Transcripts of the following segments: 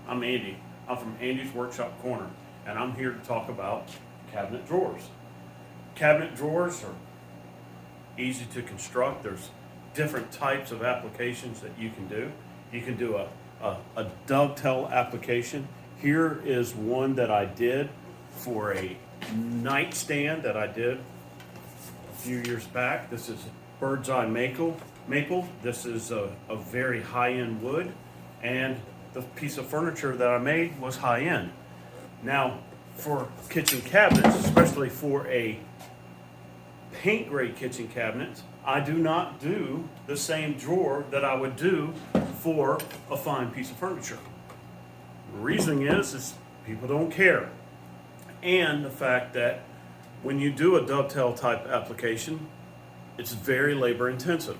I'm Andy. I'm from Andy's Workshop Corner, and I'm here to talk about cabinet drawers. Cabinet drawers are easy to construct. There's different types of applications that you can do. You can do a dovetail application. Here is one that I did for a nightstand that I did a few years back. This is bird's eye maple. This is a very high-end wood, and the piece of furniture that I made was high-end. Now, for kitchen cabinets, especially for a paint grade kitchen cabinet, I do not do the same drawer that I would do for a fine piece of furniture. The reason is people don't care. And the fact that when you do a dovetail type application, it's very labor intensive.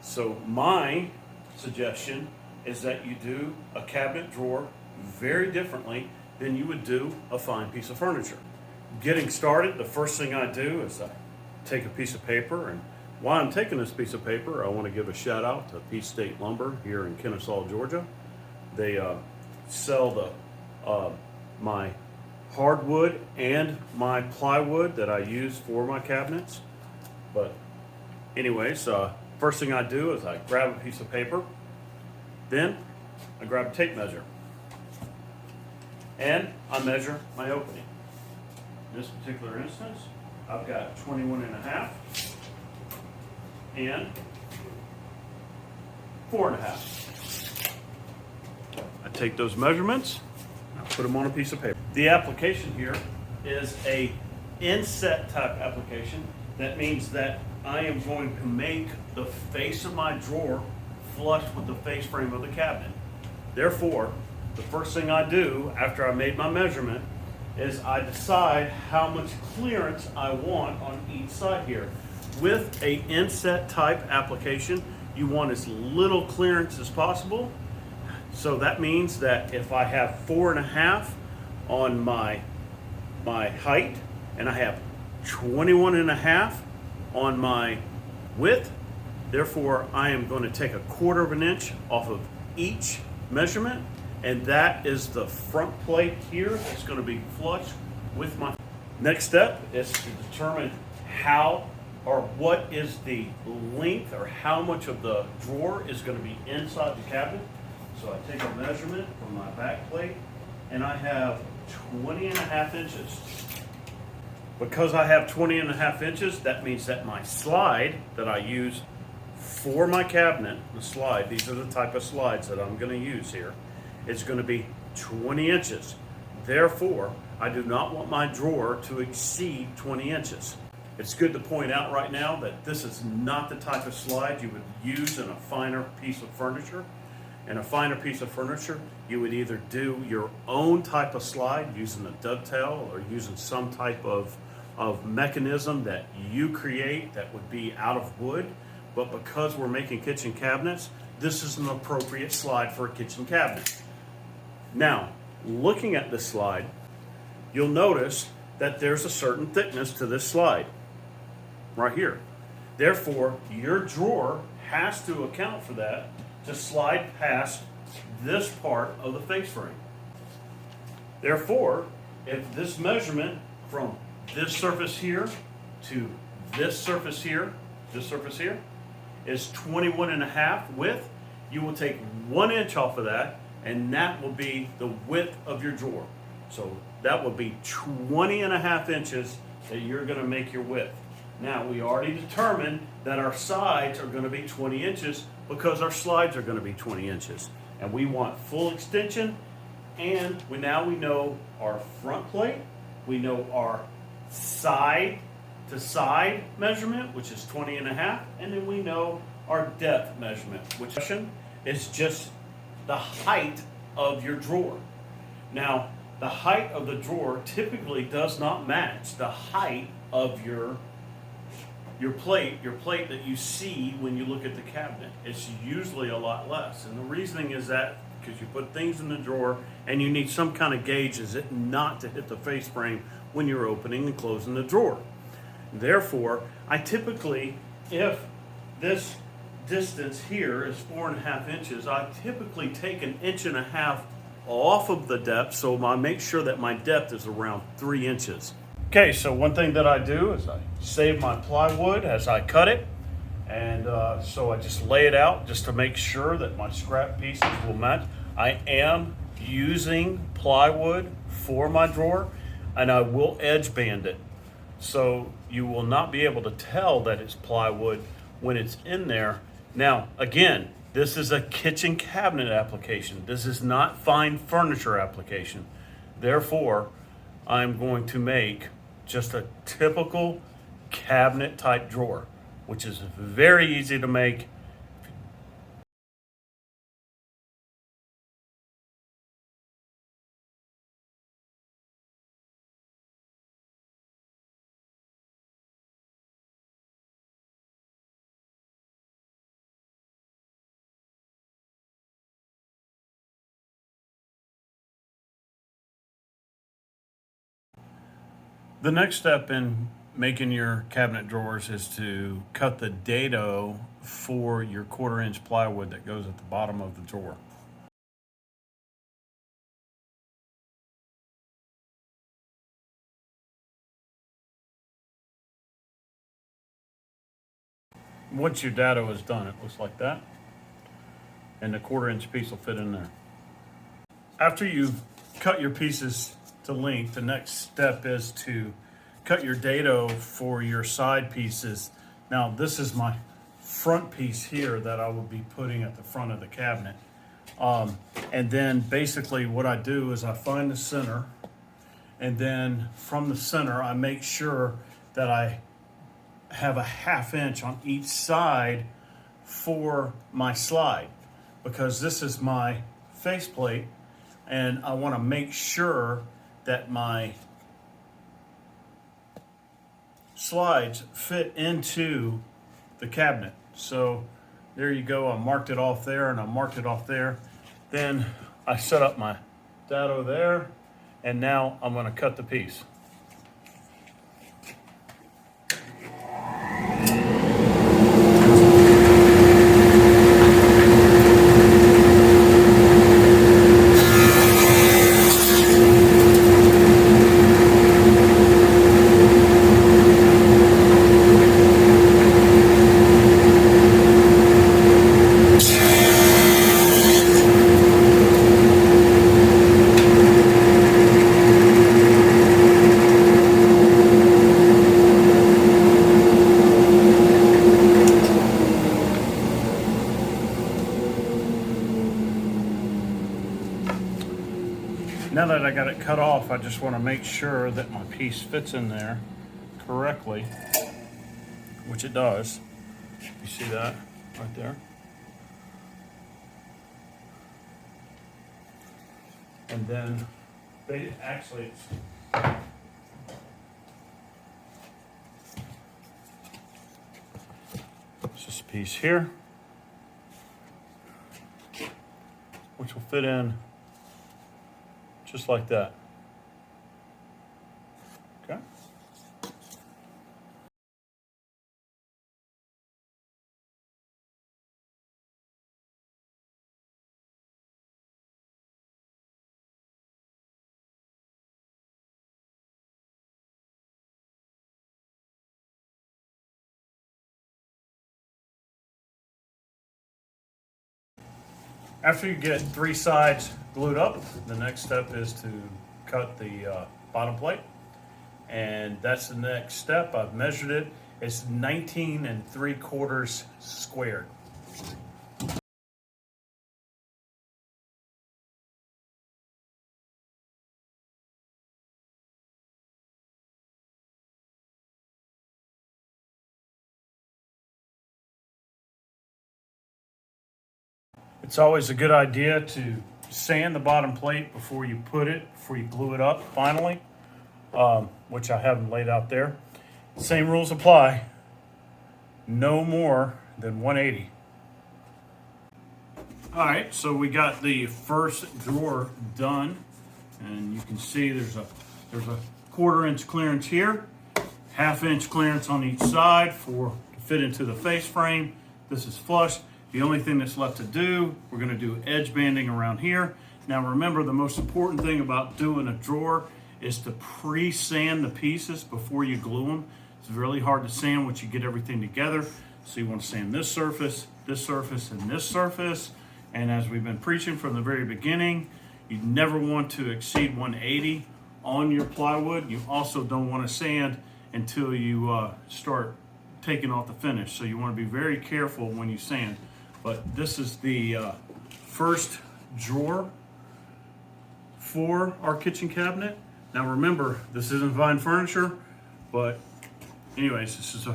So my suggestion is that you do a cabinet drawer very differently than you would do a fine piece of furniture. Getting started, the first thing I do is I take a piece of paper, and while I'm taking this piece of paper, I want to give a shout out to Peace State Lumber here in Kennesaw, Georgia. They sell my hardwood and my plywood that I use for my cabinets. But anyways, first thing I do is I grab a piece of paper, then I grab a tape measure, and I measure my opening. In this particular instance, I've got 21.5 and 4.5. I take those measurements, I put them on a piece of paper. The application here is a inset type application. That means that I am going to make the face of my drawer flush with the face frame of the cabinet. Therefore, the first thing I do after I made my measurement is I decide how much clearance I want on each side here. With a inset type application, you want as little clearance as possible. So that means that if I have 4.5 on my height, and I have 21.5 on my width, therefore I am going to take 1/4 of an inch off of each measurement, and that is the front plate here. It's going to be flush with my. Next step is to determine how or what is the length or how much of the drawer is going to be inside the cabinet. So I take a measurement from my back plate, and I have 20.5 inches. Because I have 20.5 inches, that means that my slide that I use for my cabinet, the slide, these are the type of slides that I'm going to use here, is going to be 20 inches. Therefore, I do not want my drawer to exceed 20 inches. It's good to point out right now that this is not the type of slide you would use in a finer piece of furniture. In a finer piece of furniture, you would either do your own type of slide using a dovetail or using some type of mechanism that you create that would be out of wood. But because we're making kitchen cabinets, this is an appropriate slide for a kitchen cabinet. Now, looking at this slide, you'll notice that there's a certain thickness to this slide right here. Therefore, your drawer has to account for that to slide past this part of the face frame. Therefore, if this measurement from this surface here to this surface here is 21.5 width, you will take 1 inch off of that, and that will be the width of your drawer. So that will be 20.5 inches that you're going to make your width. Now, we already determined that our sides are going to be 20 inches because our slides are going to be 20 inches. And we want full extension, and now we know our front plate, we know our side to side measurement, which is 20.5, and then we know our depth measurement, which is just the height of your drawer. Now, the height of the drawer typically does not match the height of your plate that you see when you look at the cabinet. It's usually a lot less. And the reasoning is that because you put things in the drawer and you need some kind of gauge is it not to hit the face frame when you're opening and closing the drawer. Therefore, I typically, if this distance here is 4.5 inches, I typically take 1.5 inches off of the depth, so I make sure that my depth is around 3 inches. Okay, so one thing that I do is I save my plywood as I cut it. And so I just lay it out just to make sure that my scrap pieces will match. I am using plywood for my drawer, and I will edge band it. So you will not be able to tell that it's plywood when it's in there. Now, again, this is a kitchen cabinet application. This is not fine furniture application. Therefore, I'm going to make just a typical cabinet type drawer, which is very easy to make. The next step in making your cabinet drawers is to cut the dado for your 1/4 inch plywood that goes at the bottom of the drawer. Once your dado is done, it looks like that. And the 1/4 inch piece will fit in there. After you cut your pieces to length, the next step is to cut your dado for your side pieces. Now, this is my front piece here that I will be putting at the front of the cabinet. And then basically what I do is I find the center, and then from the center, I make sure that I have a 1/2 inch on each side for my slide, because this is my faceplate, and I want to make sure that my slides fit into the cabinet. So there you go. I marked it off there, and I marked it off there. Then I set up my dado there, and now I'm going to cut the piece. Now that I got it cut off, I just want to make sure that my piece fits in there correctly, which it does. You see that right there? And then actually it's this piece here, which will fit in just like that. Okay. After you get 3 sides glued up, the next step is to cut the bottom plate. And that's the next step. I've measured it. It's 19 3/4 squared. It's always a good idea to sand the bottom plate before you glue it up finally, which I have them laid out there. Same rules apply. No more than 180. All right, so we got the first drawer done, and you can see there's a 1/4 inch clearance here, 1/2 inch clearance on each side to fit into the face frame. This is flush. The only thing that's left to do, we're going to do edge banding around here. Now remember, the most important thing about doing a drawer is to pre-sand the pieces before you glue them. It's really hard to sand once you get everything together. So you want to sand this surface, and this surface. And as we've been preaching from the very beginning, you never want to exceed 180 on your plywood. You also don't want to sand until you start taking off the finish. So you want to be very careful when you sand. But this is the first drawer for our kitchen cabinet. Now remember, this isn't fine furniture, but anyways, this is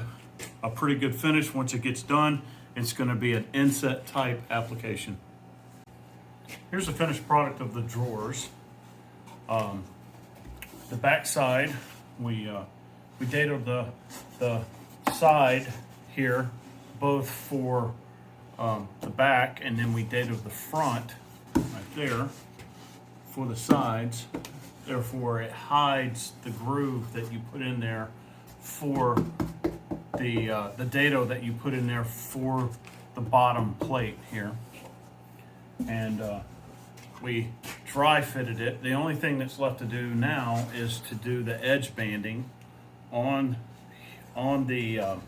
a pretty good finish. Once it gets done, it's going to be an inset type application. Here's the finished product of the drawers. The back side, we dated the side here, both for the back, and then we dated the front right there for the sides. Therefore, it hides the groove that you put in there for the dado that you put in there for the bottom plate here. And we dry fitted it. The only thing that's left to do now is to do the edge banding on the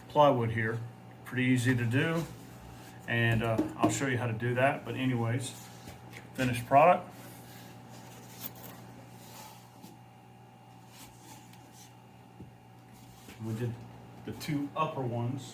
plywood here. Pretty easy to do, and I'll show you how to do that. But anyways, finished product. We did the two upper ones.